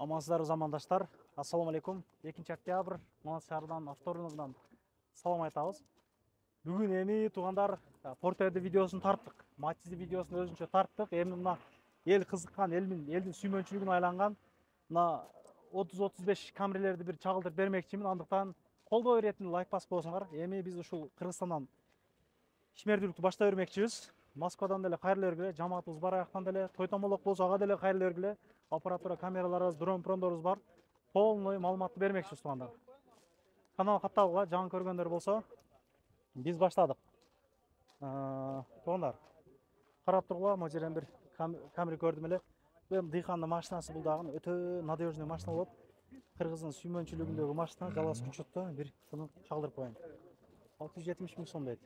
Амансыздар замандаштар. Ассаламу алейкум. 2 октябрь Манас шаарынан авторлугунан салам айтабыз. Бүгүн эми туугандар Портерди видеосун тарттык. Матчты видеосун өзүнчө тарттык. Эми мына эл кызыккан, элдин сүймөнчүлүгүнө айланган мына 30-35 камералерди бир чагылдырып бермекчимин. Андыктан колдоо беретин лайк басып коесуңар. Эми биз ушул Кыргызстандан ишмердүүлүктү баштай бермекчибиз. Москвадан деле кайрылып бергиле, жамаатыбыз бар аяктан деле, той томолок болсо ага деле кайрылып бергиле. Аппаратура камераларыбыз, дрон-прондорубуз бар. Полный маалыматты бермекчибиз туугандар. Канал каттабыга жаңы көргөндөр болсо, биз баштадык. Туугандар, карап тургула, могу жерден бир камера көрдүм эле. Бул дыйкандын машинасы, бул дагы өтө надежный машина болот. Кыргыздын сүймөнчүлүгүндөгү машина, жалгыз күчөттө бир буну чагылдырып коеюн. 670 000 сом дейт.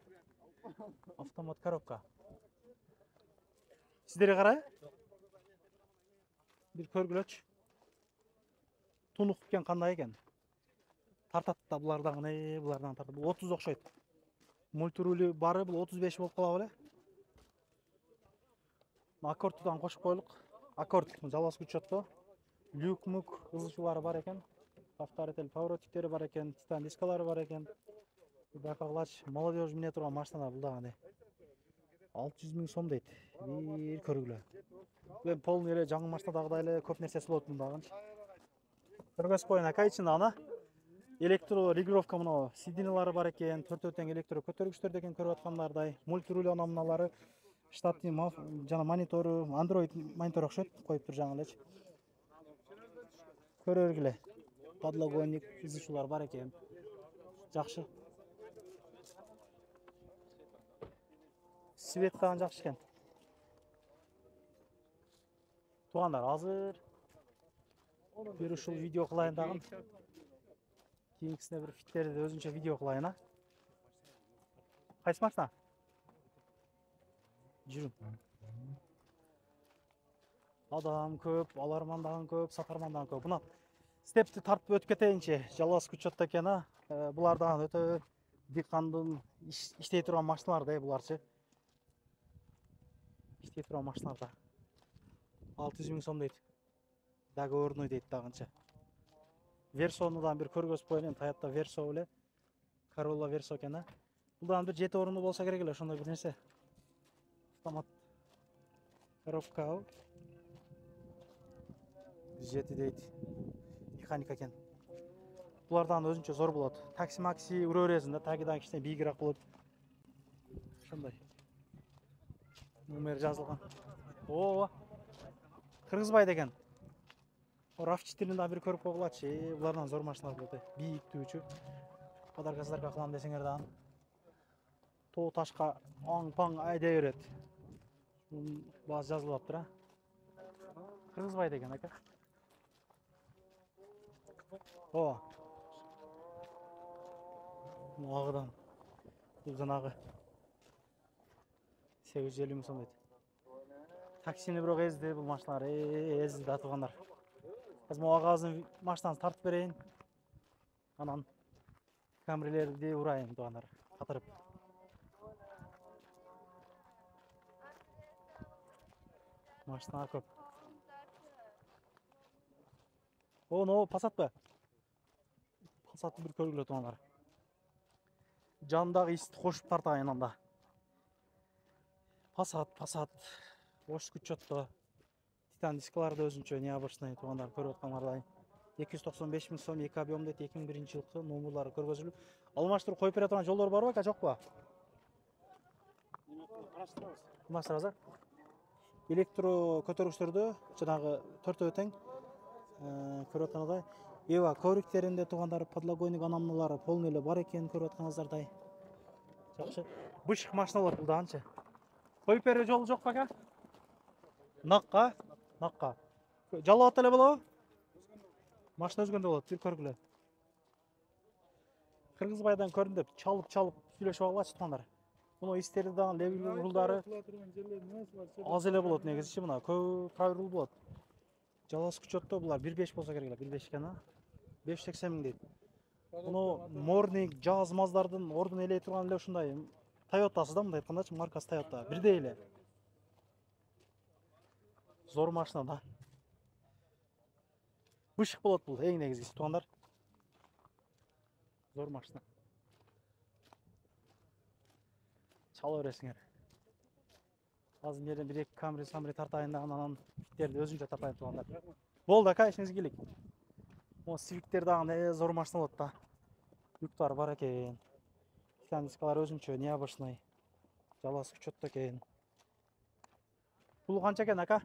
Автомат коробка. Сиздерге карай. Бир көргүлөчү. Тунук экен, кандай экен? Тартат да булардан, булардан тартат. Бул 30 окшойт. Мультирулі бары бул 35 болуп кала беле. Аккордтан кошуп койлук. Аккорд жалгыз күчөттө. Люк-мук ызычуулары бар экен. Авторител поворотиктери бар экен, титан дискалары бар экен. Бакаглач молодежь мине турган машина бул дагы. 600 000 сом дейт. Бир көргүлө. Бул полный эле жаңы машинадагыдай эле көп нерсеси болот мындагынчы. Көргөзүп коеюн ака ичинде ана. Электро регулировка мына сиденьялары бар экен, 4 тең электро көтөргүчтөр экен көрүп аткандардай. Мультируль ана мыналары штатный жана монитору, Android монитор окшойт, коюп тур жаңы элечи. Көрө бергиле. Подлогойник ызычуулар бар экен. Жакшы. Свет дагы жакшы экен. Туугандар, азыр бир ушул видео кылайын дагы. Кийинкисине бир фиттерди өзүнчө видео кылайын, а? Кайсы машина? Жүрүм. Адам көп, алармандаган көп, сатармандаган көп. Мына степти тартып өтүп кетейинчи. Жалгыз күчөттө экен, а? Булар дагы өтө дыйкандын иштей турган машиналар да, буларчы. İşte turan maşınlarda 600 000 сом дейт. Договорной дейт дагынча. Версону бир көргөзүп коеюн. Таятта Версо эле. Corolla Verso экен, а? Бул дагы бир 7 орунду болсо керек эле, ошондой бир нерсе. Автомат коробка. 7 дейт. Механика экен. Булардан өзүнчө зор болот. Такси-макси урө бересиң да, тагыдан кичине бийигирээк болот. Ошондой. Номер жазылган. О, Кыргызбай деген. RAV4-ни да бир көрүп койгулачы. Булардан зор машиналар болот. Бийиктүүчү. Подарка кылам десеңер дагы. Тоо ташка аң-паң айдай берет. Бааз жазылып аптыр, а? Кыргызбай деген ака. О. Муагыдан. Бул жанагы 850 000 сом дейт. Таксини бирок эзди бул машиналар, эзди да туугандар. Азыр могу агаздын машинасын тартып берейин. Анан камералерди урайын туугандар, катырып. Машина көп. О, но Passat ба? Passatты бир көргүлө туугандар. Жандагы исти кошуп тартайын анда. Passat. Ош күчөттө. Титан дискаларды өзүнчө необычный туугандар көрүп аткандардай. 295 000 сом 2 объем дейт, 2001-жылкы номерлары көргөзүлүп. Алмаштырып коюп бере турган жолдор барбы, ака, жокпу? Караштырабыз. Электро көтөргүчтөрдө жанагы 4 тең көрүп аткандай. Эва ковриктеринде туугандар подлогойник анамналары полный эле бар экен көрүп атканыңыздардай. Жакшы. Бышык машиналар бул дагынчы. Коюп берүү жолу жокпу, ака? Накка. Жалап эле болобу? Машина өзгөндө болот, бир көргүлө. Кыргызбайдан көрдүм деп чалып сүйлөшүп алгылачы туугандар. Муну истерди дагы левел рулдары аз эле болот негизичи, мына көп правил рул болот. Жалгыз күчөттө булар 1.5 болсо керек эле, 1.5 экен, а? 580 000 дейт. Муну Morning, Jazz Маздардын ордун ээлей турган эле ушундай Toyotасы да, мындай айткандачы, маркасы Toyota. Бирдей эле. Зор машина да. бышык болот бул эң негизгиси туугандар. Зор машина. Чала бересиңер. Азыр жерден 1-2 камри тартайын даган анан фиттерди өзүнчө тапайын туугандар. Болду ака, ишиңизге келейик. О, Сивиктер дагы зор машина болот да. Юктар бар экен. Дискалар өзүнчө необычный. Жалгыз учетто экен. Пулу канча экен ака?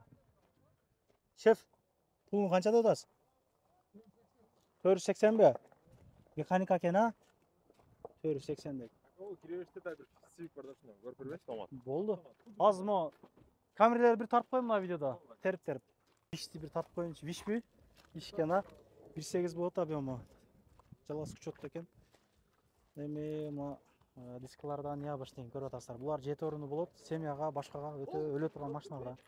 Шеф, пулун канча деп атасыз? 480 бе? Механика экен а? 480 деп. О, киребеште да бир Civic бар да шуну көрүп бербейсиз томат. Болду. Азыр мо камералерди бир тартып коеюн мына видеодо. Терип. Вишти бир тартып коеюнчу. Вишпи? Виш экен а? 1.8 болот объему. Жалгыз учетто экен. Эми мо дискалардан необычный көрүп атасыздар. Булар 7 орунду болот. Семьяга, башкага өтө өлө турган машиналар.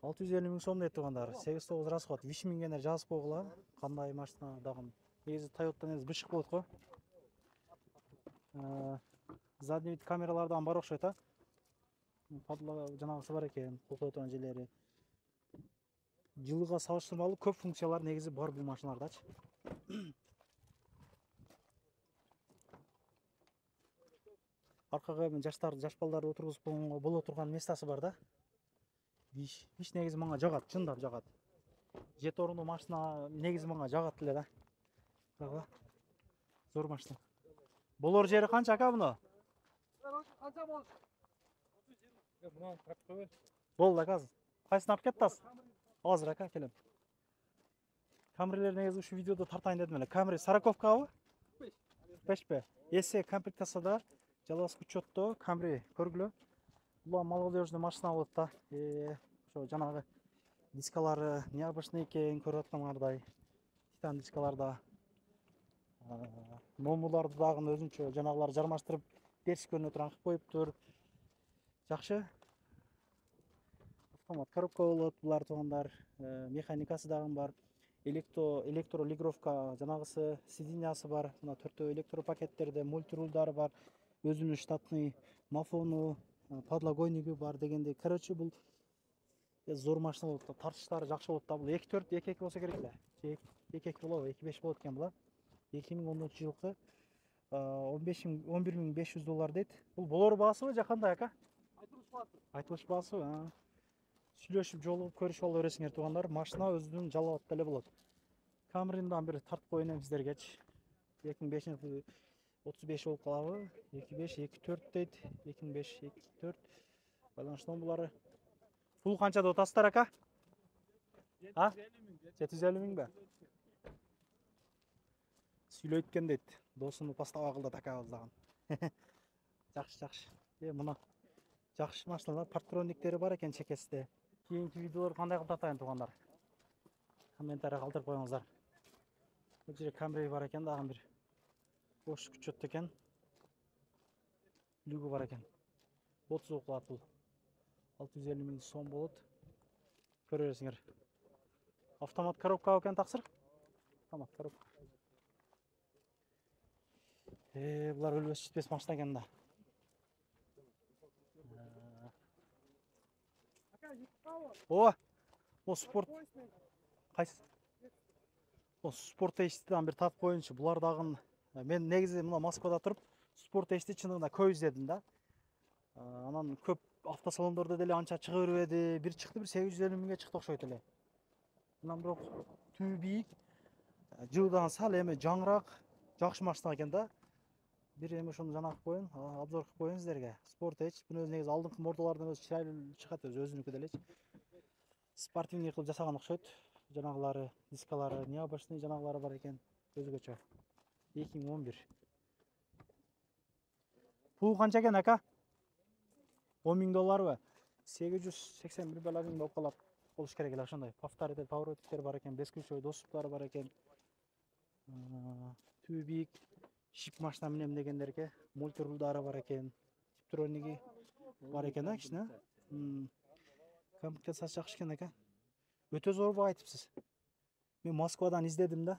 650 миң сом дейт туугандар. 8-9 расход. Виш мингендер жазып койгула. Кандай машина дагы. Негизи Toyota негизи бышык болот го. Задний вид камералардан бар окшойт а. Падла жанагысы бар экен, кулкой турган жерлери. Жылга салыштырмалуу көп функциялар негизи бар бул машиналардачы. Аркага жаш балдарды отургузуп койгонго боло турган местасы бар да. Виш негизи мага жагат, чындап жагат. 7 орунду машина негизи мага жагат эле да. Дагы зор машина. Болор жери канча ака буну? Канча болот? Мына тартып койбой. Болду ака. Кайсыны алып кетасыз? Азыр ака келем. Камрилер негизи ушу видеодо тартайын дедим эле. Камри сороковкабы? 5 бе? Эсе комплектацияда жалгыз учетто Камри көргүлө. Бул молодежный машина болот да. Ошо жанагы дискалары необычный экен, көрүп атканыңардай. Титан дискаларда. Номуларды дагы өзүнчө жанагылар жармаштырып терс көрүнө турган кылып коюптур. Жакшы. Автомат коробка болот булар туугандар. Механикасы дагы бар. Электролигровка жанагысы сиденьясы бар. Мына 4 электропакеттерде мультирулдары бар. Өзүнүн штатный мафону, подлогойниги бар дегенде. Короче, бул зор машина болот да. Тартыштары жакшы болот да. Бул 2.4 болсо керек эле. 2.2 болобу, 2.5 болот экен бул. 2010 жылкы $11.500 дейт. Бул болор баасыбы же кандай ака? Айтылыш баасыбы? Сүйлөшүп жолугуп көрүшүп ала бересиңер туугандар. Машина өзүнүн жалап деле болот. Камриндан бир тартып коеюн сиздергечи. 2005 35 болуп калабы? 2.5 2.4 дейт. 2.5 2.4. Байланыштын булары. Пул канча деп атасыздар ака? 750 миң бе? Сүйлөйт экен дейт. Досуну постава кылды акабыз дагы. Жакшы. Мына жакшы машиналар, партрониктери бар экен чекесинде. Кийинки видеолор кандай кылып тартайын туугандар? Комментарий калтырып коюңуздар. Бул жерде Камри бар экен, дагы бир бош учет экен. Люгу бар экен. 30 болуп калат бул. 650 миң сом болот. Көрө бересиңер. Автомат коробка экен таксыр. Автомат коробка. Булар өлбөс жетпес машина экен да. О спорт. Кайсы? Спорт эштиден бир тап коюнчу. Булар дагы мен негизи мына Москвада туруп спорт эшти чыныгында көп издедим да. Анан көп автосалондордо деле анча чыга бербеди. Бир чыкты, бир 850 миңге чыкты окшойт эле. Анан бирок түбү бийик. Жылдан сал эми жаңырак, жакшы машина экен да. Бир эми ошону жана кылып коеюн, обзор кылып коеюн сиздерге. Спорт эч, буну өзү негизи алдыңкы мордалардан өзү чырайлуу чыгат, өзүнүкү делечи. Спортивный кылып жасаган окшойт. Жанагылары, дискалары, необычный жанагылары бар экен, өзгөчө. 2011. Пул канча экен ака? $10.000 881 бала миң болуп калат. Болуш керек эле ошондой. Повторитель, поворотниктер бар экен, бесключевой доступтары бар экен. Түбү бийик. Шип машина менен дегендерге мультирулдары бар экен. Типтрониги бар экен да кичине. Комплектациясы жакшы экен ака. Өтө зорбу айтыпсыз. Мен Москвадан издедим да.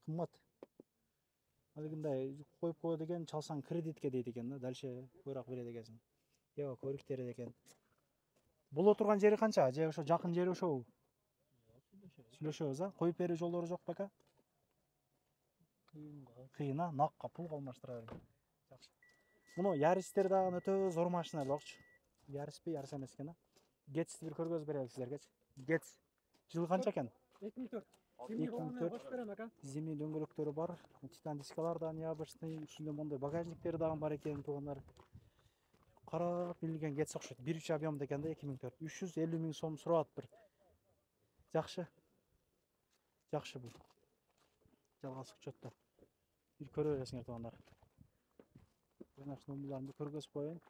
Кымбат. Алгындай коюп кое деген чалсаң кредитке дейт экен да. Дальше көбүрөөк берет экенсиң. Эва көрүктөр экен. Боло турган жери канча? Же ошо жакын жери ошобу? сүйлөшөбүз а. Коюп берүү жолдору жок бека? Кыйын а, накка пулга алмаштыра берген. Жакшы. Муну Yaris'тер дагы өтө зор машина болчу. Yaris'пи, Yaris эмес экен а. Get'ти бир көргөзүп берели силерге. Get. Жылы канча экен? 2004. 2004. Кош берем ака. Зимний дөңгөлөктөрү бар. Титан дискалардан необычный, үстүндө мондой багажниктери дагы бар экен туугандар. Карап билген Get'с окшойт. 1.3 объемда экен да 2004. 350 миң сом сурап бир. Жакшы. Жакшы бул. Жалгасы учетто. Бир көрө бересиңер туугандар. Жана номерларын бир көргөзүп коеюн.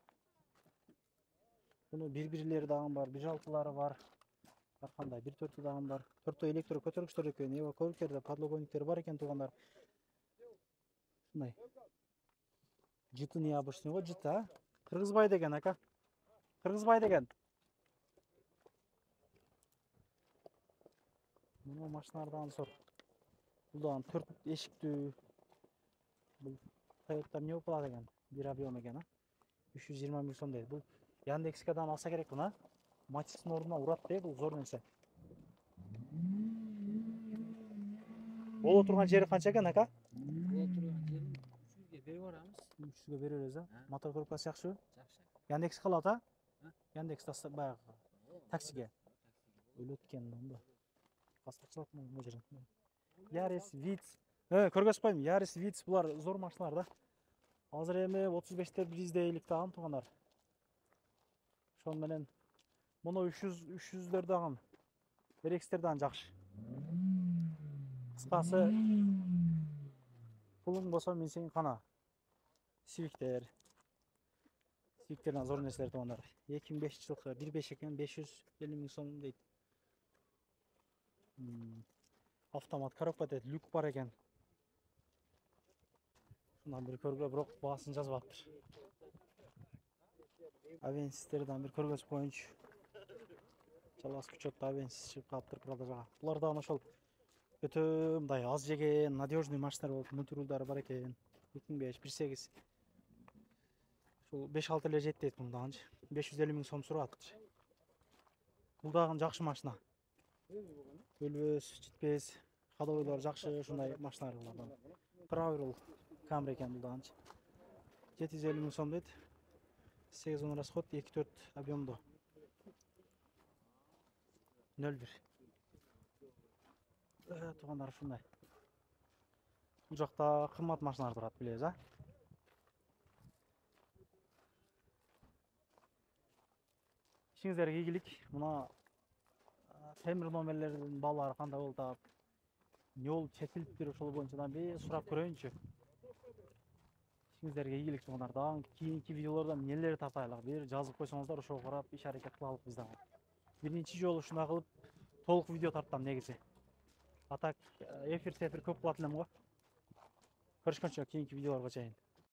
Буну бир-бирлери дагы бар, 1.6-лары бар. Ар кандай 1.4 дагы бар. 4 электро көтөргүчтөр экен, эва көлүктөрдө подлогониктер бар экен туугандар. Ушундай. Жыты необычный го, жыты а? Кыргызбай деген ака. Кыргызбай деген. Мына машиналардан сор. Бул дагы 4 эшиктүү. Бул Toyota не болот экен? Бир объем экен а? 320 миң сом дейт. Бул Яндекскадан алса керек буна. Матистин ордуна урат dey, бул зор нерсе. Боло турган жери канча экен ака? Боло турган жерин 300ге берип барабыз. 300ге бере беребиз а? Мотор коробкасы жакшыбы? Жакшы. Яндекс калат а? А? Яндекс баягы таксиге. Өлөт экен мында. Кастырчылат мына жерин. Yaris, Vitz. Көргөзүп коеюн. Yaris, Vitz булар зор машиналар да. Азыр эми 35тер биз дейлик дагы туугандар. Ошон менен муну 300дер дагы. RX-тер дагы жакшы. Кыскасы пулуң болсо минсең кана. Civic-тер. Civic-терден зор нерселер туугандар. 2005 жылкы 1.5 экен, 550 миң сом дейт. Автомат коробка дейт, люк бар экен. Шундан бир көргө, бирок баасын жазбаптыр. Avensis-терден бир көргөзүп коеюнчу. Жалгасы учетто Avensis чыгып калыптыр продажага. Булар дагы ошол өтө мындай аз жеген, надежный машиналар болуп, мультирулдары бар экен. 2005, 1.8. Ошол 5-6 эле жетет мындагынчы. 550 миң сом сураттыр. Бул дагы жакшы машина. Өлбөс, жетпес, ходовойлор жакшы, ушундай машиналар булардан. Правил Camry экен бул дагынчы. 750 миң сом дейт. 8 расход, 2-4 объемдо. 0.1. Туугандар ушундай. Бул жакта кымбат машиналар турат, билебиз а? Ишиңиздерге ийгилик. Мына темир номерлердин баалары кандай болуп атат? Не болуп чечилиптир, ошол боюнчадан бир сурап көрөйүнчү. Ишиңиздерге ийгилик туугандар. Дагы кийинки видеолордо эмнелерди тартайлык, бир жазып койсоңуздар, ошого карап иш аракет кылалык биз дагы. Биринчи жолу ушундай кылып толук видео тарттым негизи. А так эфир көп кылат элем го. Көрүшкөнчө кийинки видеолорго чейин.